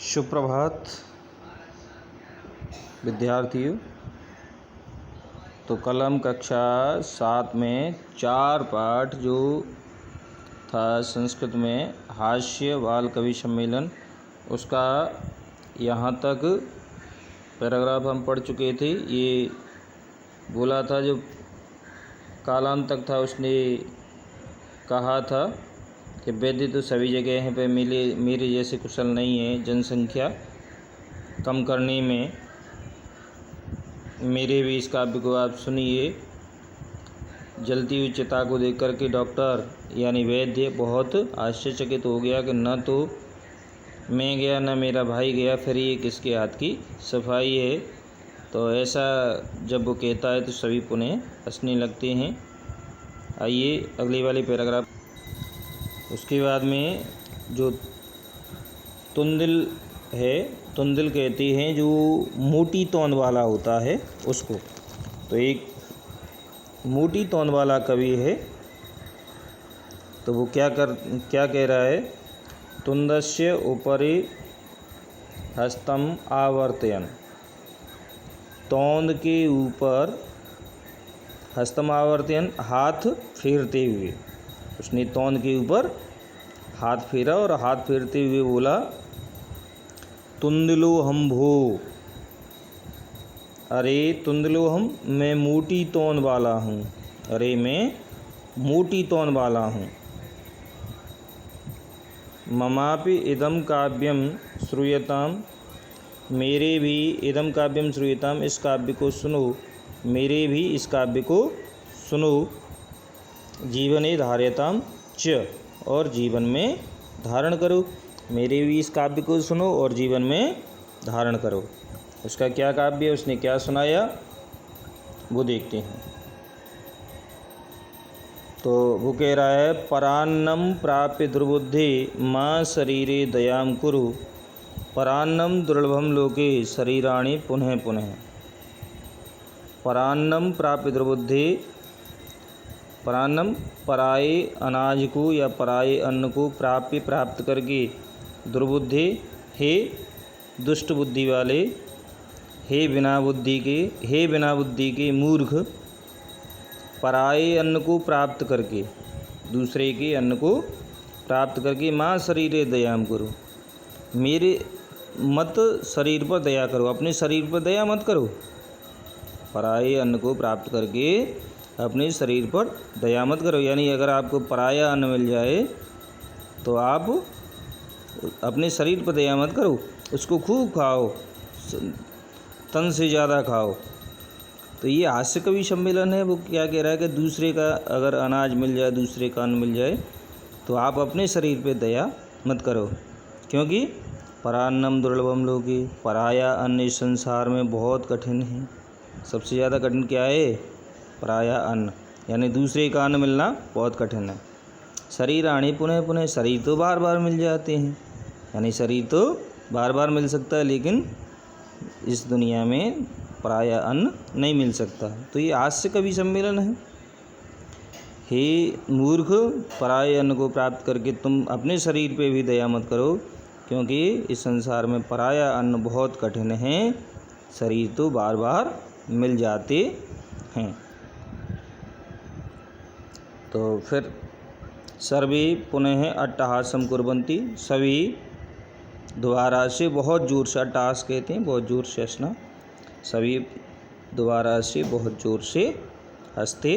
सुप्रभात विद्यार्थियों। तो कल हम कक्षा 7 में 4 पाठ जो था संस्कृत में हास्य बाल कवि सम्मेलन, उसका यहाँ तक पैराग्राफ हम पढ़ चुके थे। ये बोला था जो कालांतक था उसने कहा था कि वैद्य तो सभी जगह पे मेरे जैसे कुशल नहीं है, जनसंख्या कम करने में मेरे भी इस काव्य को आप सुनिए। जलती हुई चिता को देख कर के डॉक्टर यानी वैद्य बहुत आश्चर्यचकित हो गया कि न तो मैं गया न मेरा भाई गया, फिर ये किसके हाथ की सफाई है। तो ऐसा जब वो कहता है तो सभी पुनः हंसने लगते हैं। आइए अगली वाली पैराग्राफ। उसके बाद में जो तुंदिल है, तुंदिल कहती हैं जो मोटी तौन वाला होता है उसको। तो एक मोटी तौन वाला कवि है, तो वो क्या कह रहा है, तुंदस्य उपरि हस्तम आवर्तयन, तौंद के ऊपर हस्तम आवर्तयन हाथ फेरते हुए। उसने तौंद के ऊपर हाथ फेरा और हाथ फेरते हुए बोला, तुंदलो हम भो, अरे तुंदलो हम, मैं मोटी तौन वाला हूँ, अरे मैं मोटी तौन वाला हूँ। ममापि इदम काव्यम श्रूयताम, मेरे भी इदम काव्यम श्रूयताम, इस काव्य को सुनो, मेरे भी इस काव्य को सुनो। जीवने धार्यताम च, और जीवन में धारण करो, मेरे भी इस काव्य को सुनो और जीवन में धारण करो। उसका क्या काव्य है, उसने क्या सुनाया वो देखते हैं। तो वो कह रहा है, परान्नम प्राप्य दुर्बुद्धि माँ शरीरे दयाम कुरु, परान्नम दुर्लभम लोके शरीराणि पुनः पुनः। परान्नम प्राप्य दुर्बुद्धि, परान्नम पराये अनाज को या पराये अन्न को प्राप्त करके, दुर्बुद्धि हे दुष्ट बुद्धि वाले, हे बिना बुद्धि के मूर्ख, पराये अन्न को प्राप्त करके, दूसरे के अन्न को प्राप्त करके, माँ शरीरे दयाम करो, मेरे मत शरीर पर दया करो, अपने शरीर पर दया मत करो। पराये अन्न को प्राप्त करके अपने शरीर पर दया मत करो, यानी अगर आपको पराया अन्न मिल जाए तो आप अपने शरीर पर दया मत करो, उसको खूब खाओ, तन से ज़्यादा खाओ। तो ये हास्य कवि सम्मेलन है। वो क्या कह रहा है कि दूसरे का अगर अनाज मिल जाए, दूसरे का अन्न मिल जाए तो आप अपने शरीर पे दया मत करो, क्योंकि परान्नम दुर्लभम लोके, पराया अन्न इस संसार में बहुत कठिन है। सबसे ज़्यादा कठिन क्या है, पराया अन्न, यानी दूसरे का अन्न मिलना बहुत कठिन है। शरीराणि पुनः पुनः, शरीर तो बार बार मिल जाते हैं, यानी शरीर तो बार बार मिल सकता है, लेकिन इस दुनिया में पराया अन्न नहीं मिल सकता। तो ये हास्य कवि सम्मेलन है। हे मूर्ख, पराये अन्न को प्राप्त करके तुम अपने शरीर पे भी दया मत करो, क्योंकि इस संसार में पराया अन्न बहुत कठिन है, शरीर तो बार बार मिल जाते हैं। तो फिर सर्वे पुनः अट्टहासम कुर्वन्ति, सभी दोबारा से बहुत जोर से, अट्टहास कहते हैं बहुत जोर से हंसना, सभी दोबारा से बहुत जोर से हंसते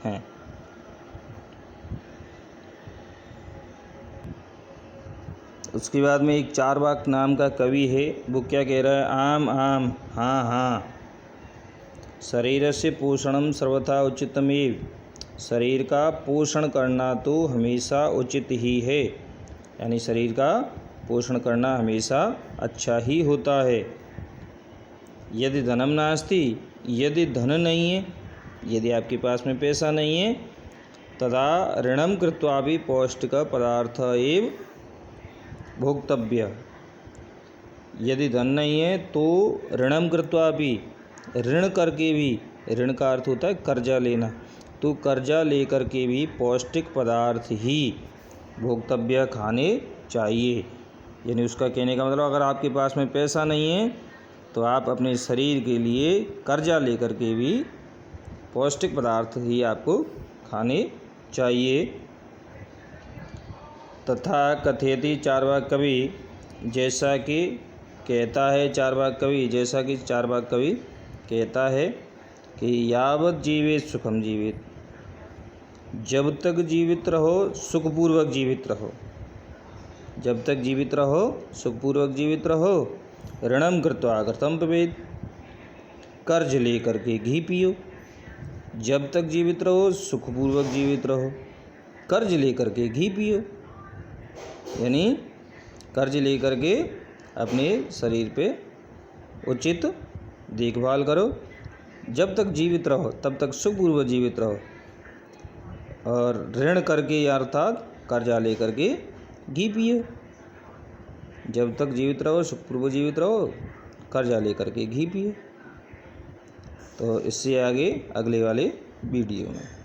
हैं। उसके बाद में एक चारवाक नाम का कवि है, वो क्या कह रहा है, आम आम हाँ हाँ, शरीर से पोषणम सर्वथा उचितमेव, शरीर का पोषण करना तो हमेशा उचित ही है, यानी शरीर का पोषण करना हमेशा अच्छा ही होता है। यदि धनम नास्ति, यदि धन नहीं है, यदि आपके पास में पैसा नहीं है, तदा ऋणम कृत्वा भी पौष्टिक पदार्थ एव भोक्तव्य, यदि धन नहीं है तो ऋणम कृत्वा भी, ऋण करके भी, ऋण का अर्थ होता है कर्जा लेना, तो कर्जा लेकर के भी पौष्टिक पदार्थ ही भोक्तव्य खाने चाहिए। यानी उसका कहने का मतलब अगर आपके पास में पैसा नहीं है तो आप अपने शरीर के लिए कर्जा लेकर के भी पौष्टिक पदार्थ ही आपको खाने चाहिए। तथा कथयति चार्वाक कवि, जैसा कि कहता है चार्वाक कवि, जैसा कि चार्वाक कवि कहता है कि यावत जीवित सुखम जीवित, जब तक जीवित रहो सुखपूर्वक जीवित रहो, जब तक जीवित रहो सुखपूर्वक जीवित रहो। ऋणम कृत्वा घृतं पिबेत, कर्ज ले करके घी पियो। जब तक जीवित रहो सुखपूर्वक जीवित रहो, कर्ज ले करके घी पियो, यानी कर्ज ले करके अपने शरीर पे उचित देखभाल करो। जब तक जीवित रहो तब तक सुखपूर्वक जीवित रहो, और ऋण करके अर्थात कर्जा ले करके घी पियो। जब तक जीवित रहो सुखपूर्वक जीवित रहो, कर्जा ले करके घी पियो। तो इससे आगे अगले वाले वीडियो में